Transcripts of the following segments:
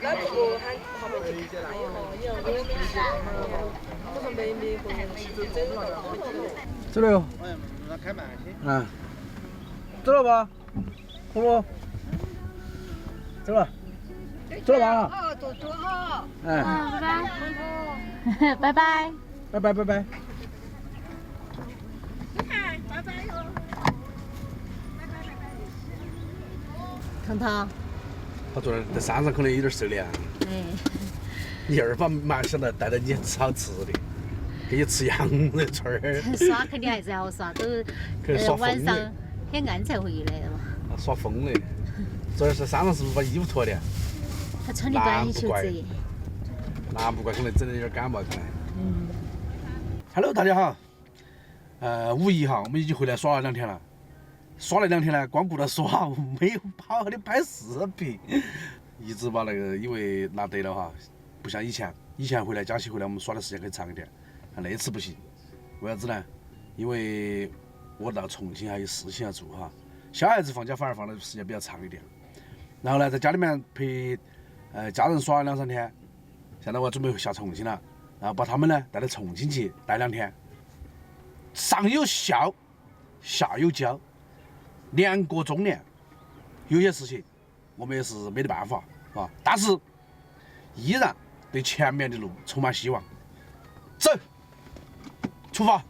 那不喊泡泡去看哦，你要我说妹妹或者整个走了哟。那开慢些。嗯。走了吧？婆婆。走了。走了吧？哦，多多好。哎。拜拜。拜拜拜拜。你看，拜拜哟。彤彤。他昨天在山上可能有点受凉。哎。你二把蛮想到带着你吃好吃的，给你吃羊肉串儿。耍肯定还是好耍，都晚上很暗才回来的嘛。耍疯了。昨儿在山上是不是把衣服脱了？他穿的短袖子。那不怪，可能整的有点感冒可能。Hello， 大家好。5一哈，我们已经回来耍了2天了。耍了2天呢，光顾着耍，没有好好的拍视频。一直把那个因为拿得了哈，不像以前回来假期回来我们耍的时间可以长一点，那次不行。为啥子呢？因为我到重庆还有事情要做哈。小孩子放假反而放的时间比较长一点。然后呢，在家里面陪家人耍了2、3天。现在我准备下重庆了，然后把他们呢带到重庆去待2天。上有孝，下有教，年过中年，有些事情我们也是没得办法啊，但是依然对前面的路充满希望。走，出发。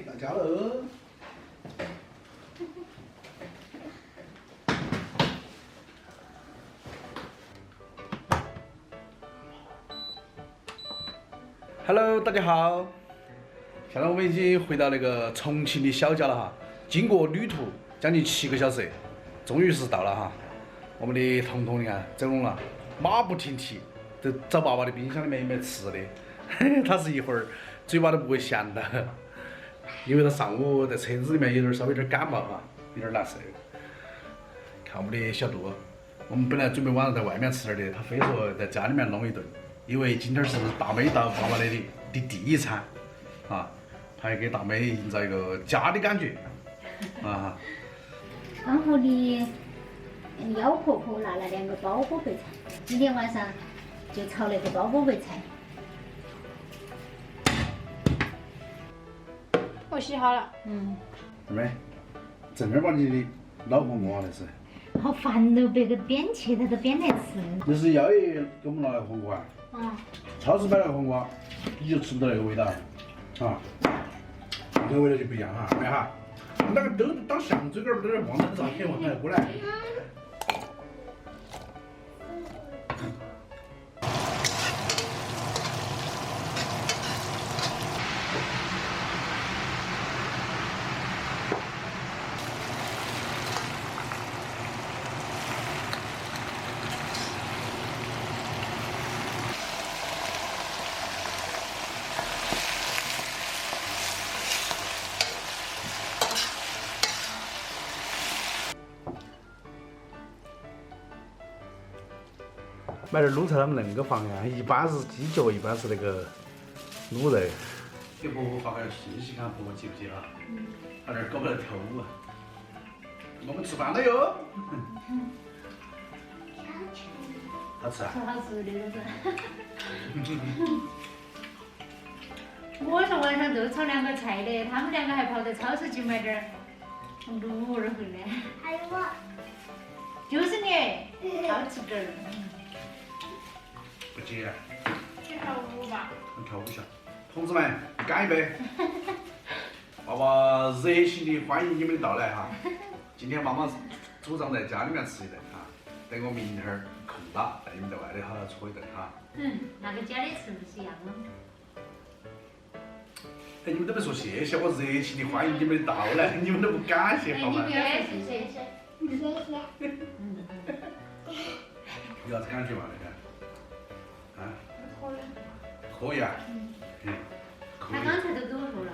到家喽。Hello， 大家好。现在我们已经回到那个重庆的小家了哈，经过旅途将近7个小时，终于是到了哈。我们的彤彤你看走拢了，马不停蹄，都找爸爸的冰箱里面有没有吃的。他是一会儿嘴巴都不会闲的。因为他上午在车子里面稍微有点感冒哈，有点难受。看我们的小杜，我们本来准备晚上在外面吃点的，他非说在家里面弄一顿，因为今天是大妹到爸爸那里的第1餐啊，他要给大妹营造一个家的感觉啊。刚和你妖婆婆拿了2个包包肥菜，今天晚上就炒那个包包肥菜。我洗好了。二妹，正儿八经的老婆我那是。好烦哦，别个边切他都边来吃。那是幺爷给我们拿来的黄瓜。超市买那个黄瓜，你就吃不到那个味道啊，那个味道就不一样哈，妹哈。那个都当象嘴杆儿，在那望着照片往那过来。买点卤菜他们恁个放呀，一般是鸡脚，一般是那个卤肉。给婆婆发个信息，看婆婆接不接啊？他那儿搞不来头啊。我们吃饭了哟。好吃啊？好吃的都是。我说晚上就炒2个菜的，他们2个还跑到超市去买点卤儿回来。还有我。就是你，好吃点儿。不接。去跳舞吧。跳舞去。同志们，干一杯！爸爸热情的欢迎你们的到来哈。今天妈妈主张在家里面吃一顿哈，等我明天儿空了，带你们在外头好好搓一顿哈。那跟家里吃不是一样吗？哎，你们都不说谢谢，我热情的欢迎你们的到来，你们都不感谢好吗？你不要谢谢。谢谢。有啥子感觉嘛？那个？啊？可以啊。可以。他刚才都跟我说了。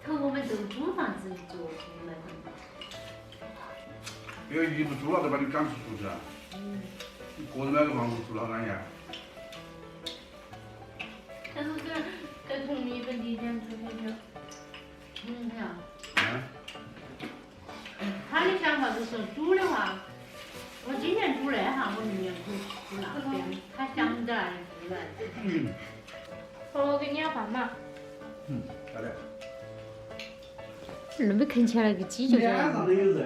头我们这个租房子做出来的。别个一不租了就把你赶出去了。你个人买个房子住老安逸。但是在同一个地点出去就，他的想法就是租的话，我今年租那哈，我明年可以租那边。他想着租来。我给你要饭嘛。好的。那边啃起来个鸡就这样。脸上都有肉。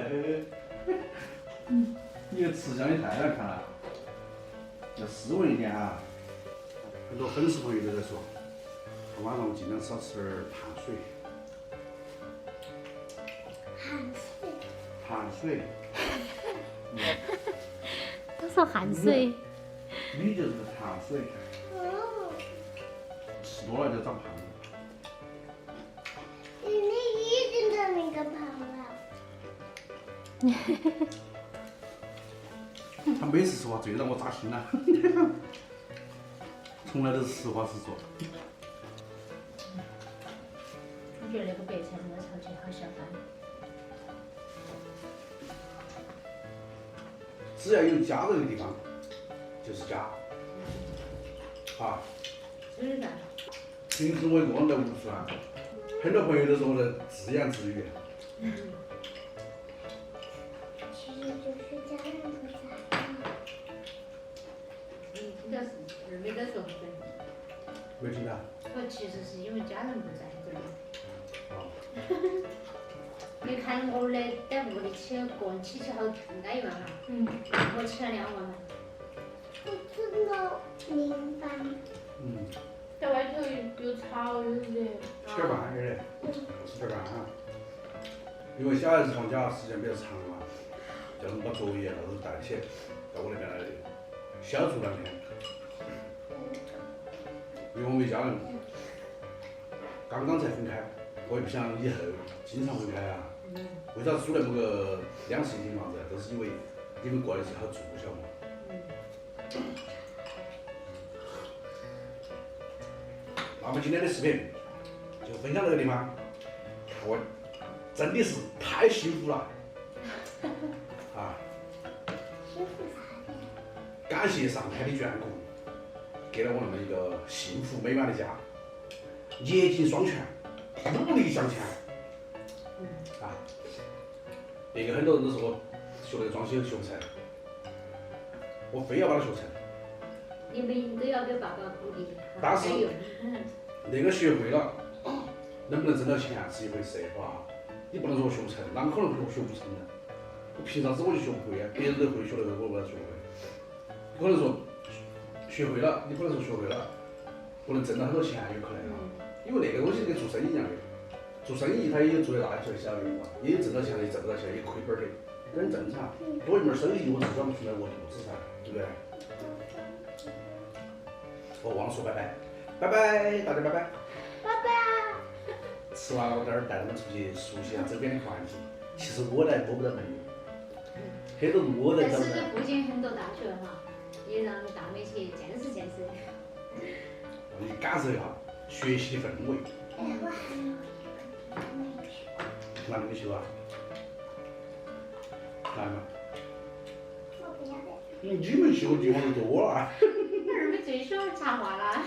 你这吃相也太难看了，要斯文一点哈。很多粉丝朋友都在说，晚上我尽量少吃点碳水。碳水。都说汗水。你就是个碳水。吃多了就长胖了。你一定的那个胖了。他每次说话最让我扎心了，从来都是实话实说。我觉得那个白菜焖炒起好下饭。只要有家人的地方，就是家。啊。是的。平时我一个人在屋头吃饭，很多朋友都说我在自言自语。其实就是家人不在。听到是二妹在说不对。没听到。我其实是因为家人不在这里。哦。你看我的在屋里起个人起好安逸嘛哈。我起了2碗嘛。我真的明白。在外头又吵又热。点半有点，吃点半哈。因为小孩子放假时间比较长嘛，叫他们把作业啥子带起，到我那边来小住2天。因为我们一家人刚刚才分开，我也不想以后经常分开啊。为啥租那么个2室1厅房子？都是因为你们过来是好住晓得嘛。那么今天的视频就分享到这个地方，我真的是太幸福了啊！幸福啥的？感谢上天的眷顾，给了我那么一个幸福美满的家，捏紧双拳，努力向前啊！别个很多人都说我学那个装修学不成，我非要把它学成。你们都要给爸爸鼓励。但是那个学会了，能不能挣到钱是一回事，哇！你不能说学不成，啷个可能会学不成呢？我凭啥子我就学不会啊？别人都会学那个，我不能学不会。你可能说学会了，你不能说学会了，不能挣到很多钱，有可能啊。因为那个东西跟做生意一样的，做生意它也有做得大的，做得小的嘛，也有挣到钱的，也挣不到钱，也亏本的，这很正常。多一门生意，我就赚不出来我肚子噻，对不对？我忘了说拜拜，拜拜，大家拜拜。拜拜。吃完了，我待会儿带他们出去熟悉一下周边的环境。其实我来摸不到朋友，很多路我在找不到。但是这附近很多大学哈，也让大美去见识见识。你感受一下学习的氛围。我还没去。哪里没去啊？来嘛。我不要的。你们去过地方多了。那儿们最喜欢插花了。